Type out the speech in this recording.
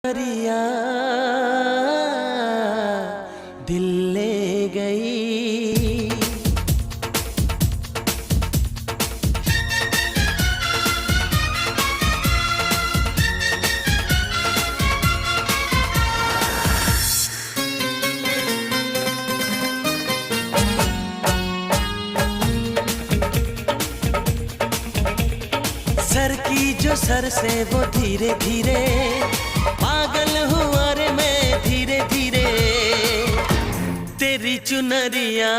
रिया दिल ले गई। सर की जो सर से वो धीरे धीरे पागल हुआ रे मैं धीरे धीरे। तेरी चुनरिया